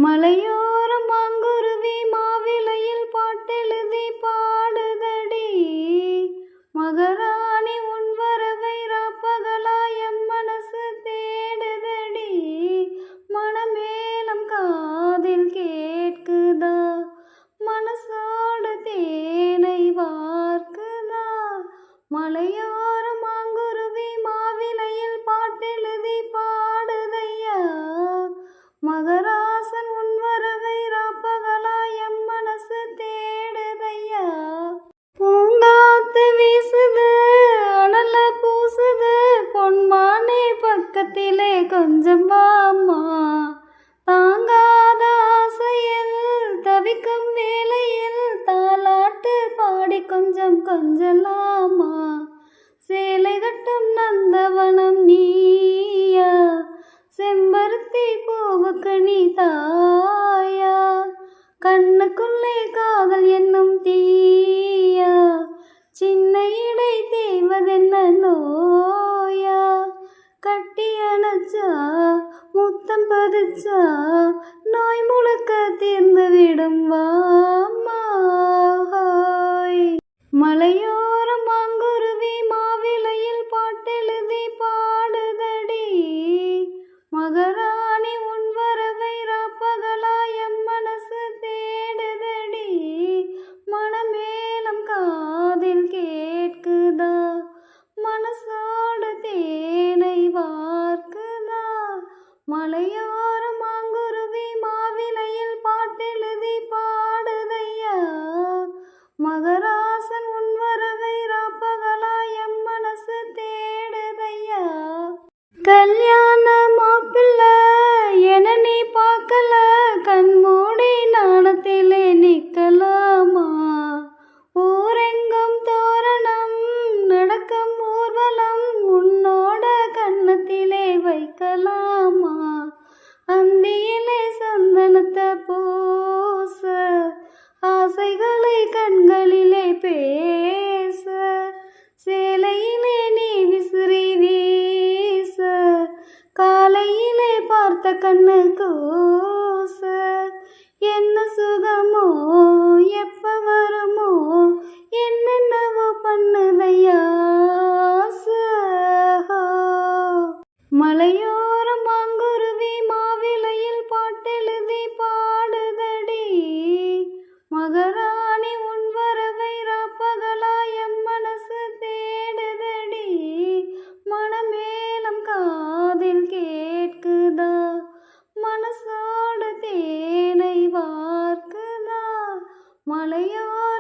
மலையோரம் மாங்குருவி மாவிலையில் பாட்டெழுதி பாடுதடி. மகாராணி உன் வரவை ராப்பகலாய் எம் மனசு தேடுதடி. மணமேளம் காதில் கேட்குதா, மனசோடு தேனை வார்க்குதா. மலையோரம் மாங்குருவி மாவிலையில் பாட்டெழுதி பாடுதையா. மகராசன் உன் வரவை ராப்பகலாய் எம் மனசு தேடுதையா. பூங்காத்து வீசுது அனல பூசுது பொன்மானே பக்கத்திலே கொஞ்சம் வாம்மா. தாங்காத ஆசையில் தவிக்கும் வேளையில் தாலாட்டு பாடி கொஞ்சம் கொஞ்சலாமா. சேலை கட்டும் நந்தவனம் நீயா, செம்பருத்தி பூவுக்கு நீ தாயா. கண்ணுக்குள்ளே காதல் என்னும் தீயா, சின்ன இடை தேய்வதென்ன நோயா. கட்டி அணைச்சா முத்தம் பதிச்சா நோய் முழுக்க தீர்ந்து விடும் வாம்மா. மலையோரம் மாங்குருவி மாவிலையில் பாட்டெழுதி பாடுதடி. மகாராணி உன் வரவை ராப்பகலாய் எம் மனசு தேடுதடி. மணமேளம் காதில் கேட்குதா, மனசோடு தேனை வார்க்குதா. மலையோரம் மாங்குருவி மாவிலையில் பாட்டெழுதி பாடுதையா. மகராசன் உன் வரவை ராப்பகலாய் எம் மனசு தேடுதையா. கல்யாண மாப்பிள்ளை என நீ பார்க்கல, கண்மூடி நாணத்திலே நிற்கலாமா. ஊரெங்கும் தோரணம் நடக்கும் ஊர்வலம் உன்னோட கன்னத்திலே வைக்கலாமா. அந்தியிலே சந்தனத்தை பூச ஆசைகளை கண்களிலே பேச. சேலையிலே நீ விசிறி வீச காலையிலே பார்த்த கண்ணு கூச. என்ன சுகமோ எப்ப வருமோ என்னென்னவோ பண்ணுதையா. மலையோரம் மாங்குருவி மாவிலையில் பாட்டெழுதி பாடுதடி. மகாராணி உன் வரவை ராப்பகலாய் எம் மனசு தேடுதடி. மணமேளம் காதில் கேட்குதா, மனசோடு தேனை வார்க்குதா. மலையோரம்